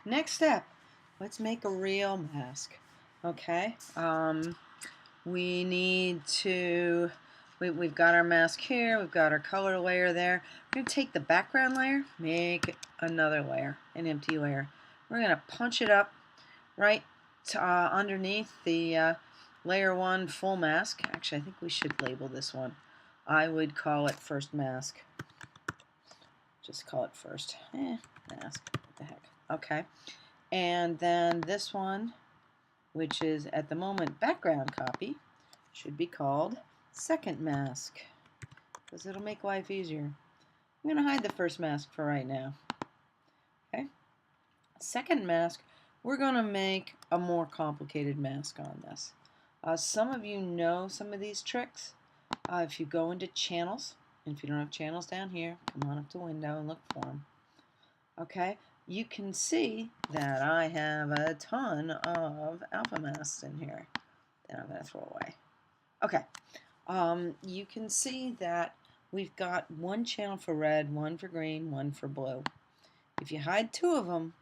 Next step, let's make a real mask. Okay, we need to, we've got our mask here, we've got our color layer there. We're going to take the background layer, make another layer, an empty layer. We're going to punch it up right underneath the layer 1 full mask. Actually, I think we should label this one. I would call it first mask. Just call it first. Mask. What the heck? Okay. And then this one, which is at the moment background copy, should be called second mask, because it'll make life easier. I'm going to hide the first mask for right now. Okay. Second mask, we're going to make a more complicated mask on this. Some of you know some of these tricks. If you go into channels, and if you don't have channels down here, come on up to window and look for them. Okay, you can see that I have a ton of alpha masks in here that I'm going to throw away. Okay, you can see that we've got one channel for red, one for green, one for blue. If you hide two of them,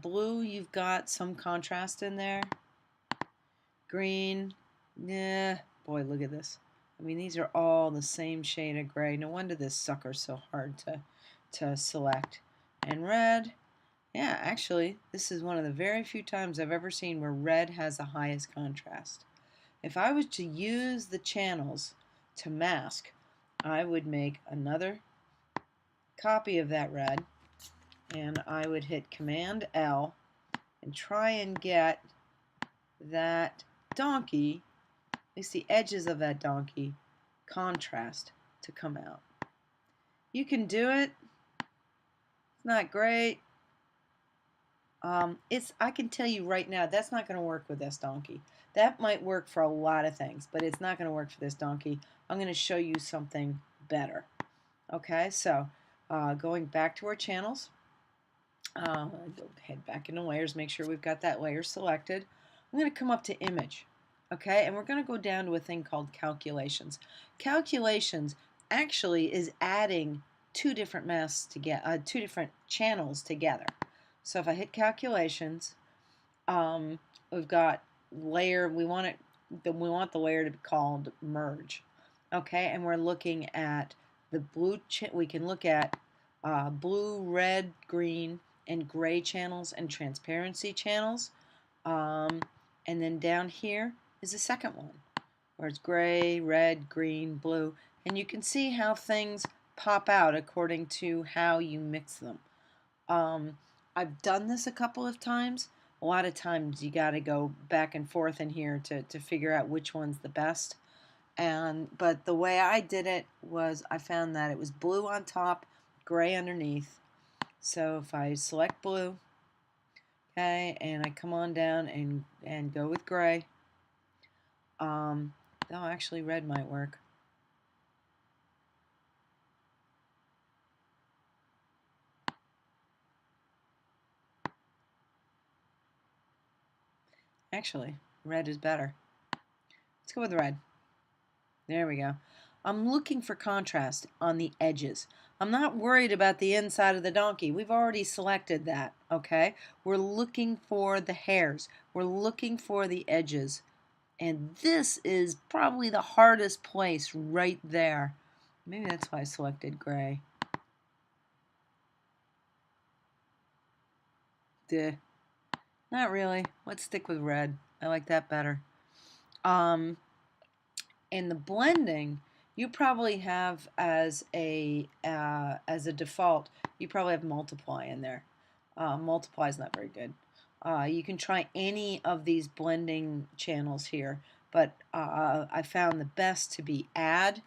blue, you've got some contrast in there. Green, yeah, boy, look at this. I mean, these are all the same shade of gray. No wonder this sucker's so hard to select. And red, yeah, actually, this is one of the very few times I've ever seen where red has the highest contrast. If I was to use the channels to mask, I would make another copy of that red, and I would hit Command L and try and get that donkey, at least the edges of that donkey, contrast to come out. You can do it. It's not great. I can tell you right now, that's not going to work with this donkey. That might work for a lot of things, but it's not going to work for this donkey. I'm going to show you something better. Okay, so going back to our channels, head back into layers, make sure we've got that layer selected. I'm going to come up to image, okay, and we're going to go down to a thing called calculations. Calculations actually is adding two different masks together, two different channels together. So if I hit calculations, we've got layer. We want the layer to be called merge, okay, and we're looking at the blue. We can look at blue, red, green, and gray channels and transparency channels. And then down here is the second one, where it's gray, red, green, blue. And you can see how things pop out according to how you mix them. I've done this a couple of times. A lot of times you got to go back and forth in here to figure out which one's the best. But the way I did it was I found that it was blue on top, gray underneath. So if I select blue, okay, and I come on down and go with gray, actually red might work. Actually, red is better. Let's go with red. There we go. I'm looking for contrast on the edges. I'm not worried about the inside of the donkey. We've already selected that, okay? We're looking for the hairs. We're looking for the edges. And this is probably the hardest place right there. Maybe that's why I selected gray. Duh. Not really. Let's stick with red. I like that better. In the blending, you probably have as a default, you probably have multiply in there. Multiply is not very good. You can try any of these blending channels here, but I found the best to be add,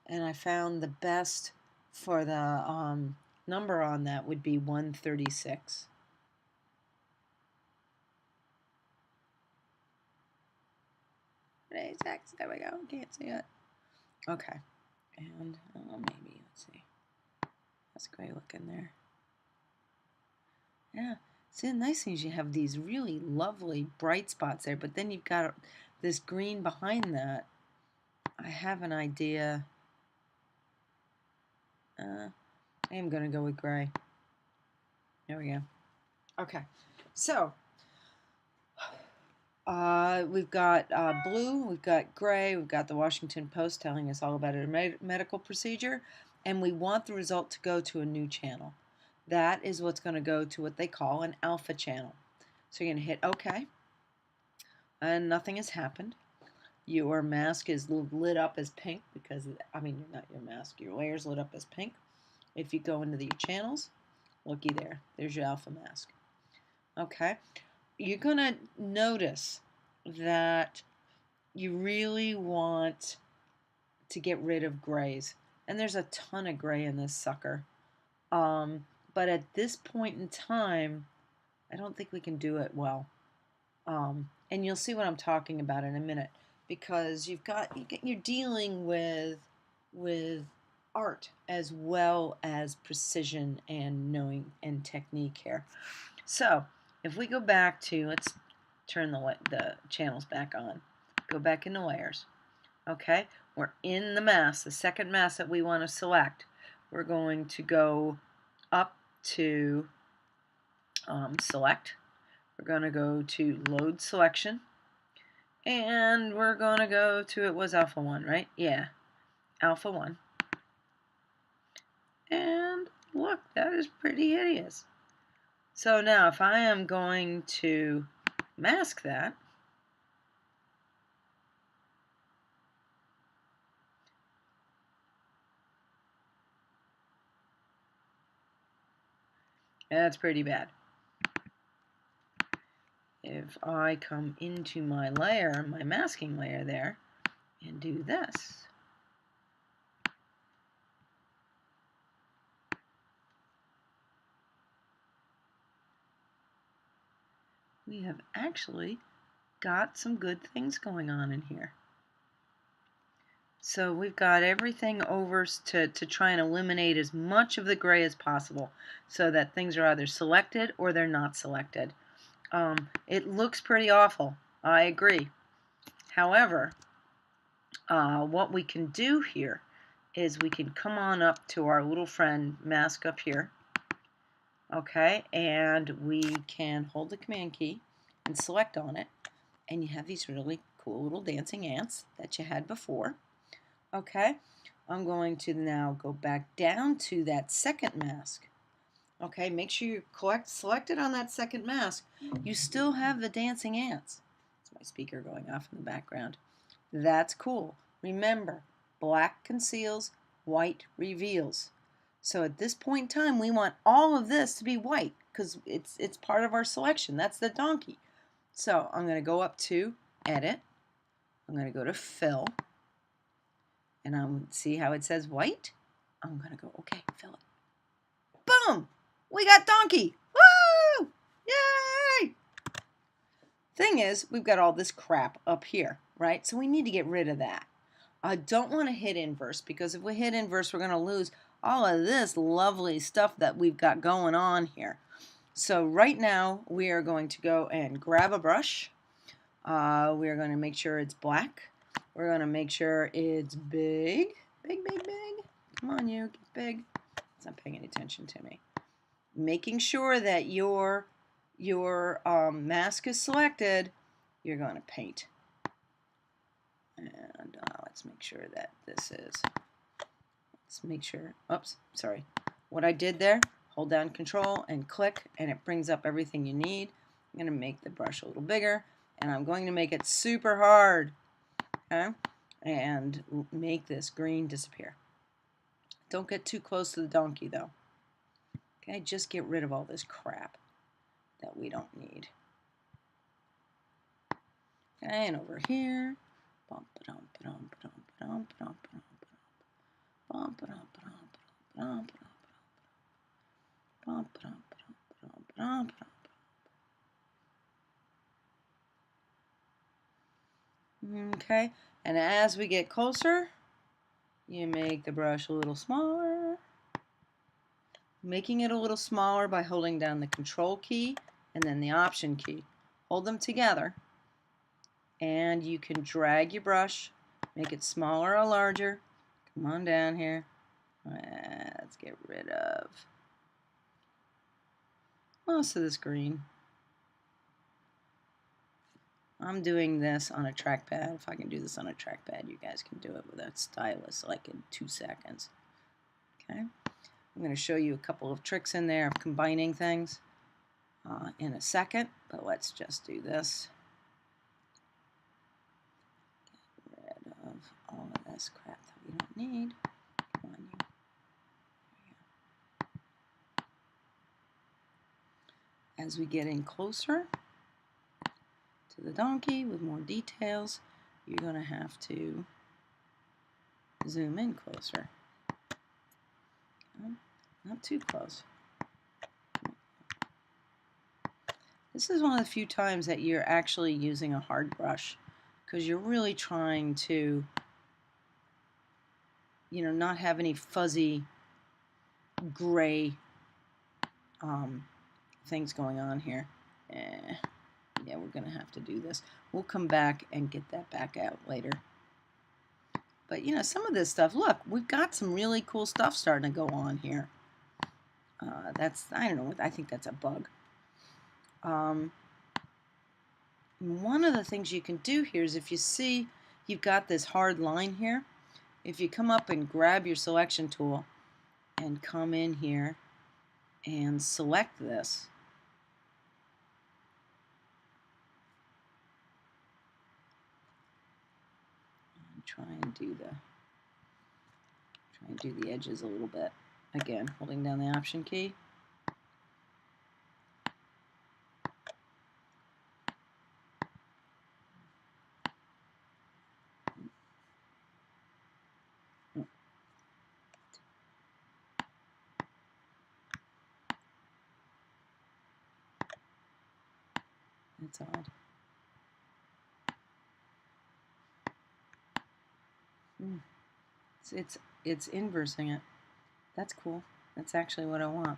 and I found the best for the number on that would be 136. There we go. Can't see it. Okay. And maybe, let's see. That's gray looking there. Yeah. See, the nice thing is you have these really lovely bright spots there, but then you've got this green behind that. I have an idea. I am going to go with gray. There we go. Okay, so we've got blue, we've got gray, we've got the Washington Post telling us all about a medical procedure, and we want the result to go to a new channel. That is what's going to go to what they call an alpha channel. So you're going to hit OK, and nothing has happened. Your mask is lit up as pink because, I mean, not your mask, your layer's lit up as pink. If you go into your channels, looky there, there's your alpha mask. Okay, you're going to notice that you really want to get rid of grays. And there's a ton of gray in this sucker. But at this point in time, I don't think we can do it well. And you'll see what I'm talking about in a minute, because you're dealing with art as well as precision and knowing and technique here. So if we go back to, let's turn the channels back on, go back into layers. Okay, we're in the mask, the second mask that we want to select. We're going to go up to select. We're going to go to load selection, and we're going to go to, it was alpha 1, right? Yeah, alpha 1. And look, that is pretty hideous. So now if I am going to mask that, that's pretty bad. If I come into my layer, my masking layer there, and do this, we have actually got some good things going on in here. So we've got everything over to try and eliminate as much of the gray as possible so that things are either selected or they're not selected. It looks pretty awful, I agree. However, what we can do here is we can come on up to our little friend mask up here, okay, and we can hold the command key and select on it, and you have these really cool little dancing ants that you had before. Okay, I'm going to now go back down to that second mask. Okay, make sure you select it on that second mask. You still have the dancing ants. That's my speaker going off in the background. That's cool. Remember, black conceals, white reveals. So at this point in time, we want all of this to be white because it's part of our selection. That's the donkey. So I'm going to go up to Edit. I'm going to go to Fill. And I'm see how it says white? I'm going to go, okay, fill it. Boom! We got donkey! Woo! Yay! Thing is, we've got all this crap up here, right? So we need to get rid of that. I don't want to hit inverse, because if we hit inverse, we're going to lose all of this lovely stuff that we've got going on here. So right now, we are going to go and grab a brush. We are going to make sure it's black. We're going to make sure it's big. Big, big, big. Come on, you. Get big. It's not paying any attention to me. Making sure that your mask is selected, you're going to paint. And let's make sure that this is, let's make sure, oops, sorry. What I did there, hold down Control and click, and it brings up everything you need. I'm going to make the brush a little bigger, and I'm going to make it super hard, okay? And make this green disappear. Don't get too close to the donkey, though. Okay, just get rid of all this crap that we don't need. Okay, and over here, okay, and as we get closer, you make the brush a little smaller. Making it a little smaller by holding down the Control key and then the Option key. Hold them together, and you can drag your brush, make it smaller or larger. Come on down here. Let's get rid of, most of this green. I'm doing this on a trackpad. If I can do this on a trackpad, you guys can do it with a stylus like in 2 seconds. Okay, I'm going to show you a couple of tricks in there of combining things in a second, but let's just do this. Get rid of all of this crap that we don't need. Come on, you. As we get in closer to the donkey with more details, you're going to have to zoom in closer. Not too close. This is one of the few times that you're actually using a hard brush, because you're really trying to, you know, not have any fuzzy gray things going on here. Yeah, we're going to have to do this. We'll come back and get that back out later. But, you know, some of this stuff, look, we've got some really cool stuff starting to go on here. That's, I don't know, I think that's a bug. One of the things you can do here is if you see you've got this hard line here, if you come up and grab your selection tool and come in here and select this, and try and do the edges a little bit. Again, holding down the Option key. That's odd. It's inversing it. That's cool. That's actually what I want.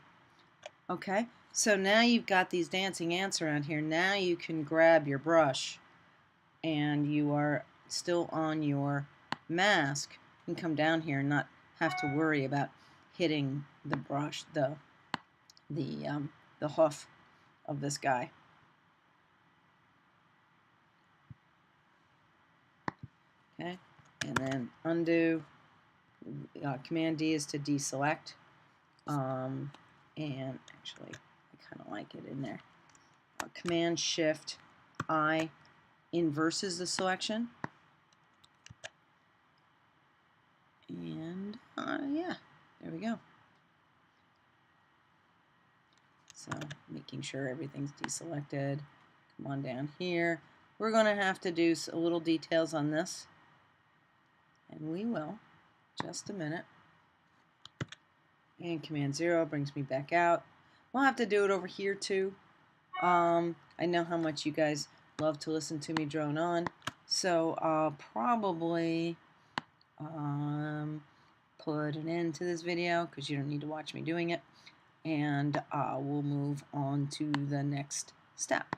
Okay, so now you've got these dancing ants around here. Now you can grab your brush, and you are still on your mask. You can come down here and not have to worry about hitting the brush, the hoof of this guy. Okay, and then undo. Command D is to deselect. And actually, I kind of like it in there. Command Shift I inverses the selection. And yeah, there we go. So making sure everything's deselected. Come on down here. We're going to have to do a little details on this. And we will. Just a minute. And Command 0 brings me back out. We'll have to do it over here too. I know how much you guys love to listen to me drone on. So I'll probably put an end to this video because you don't need to watch me doing it. And we'll move on to the next step.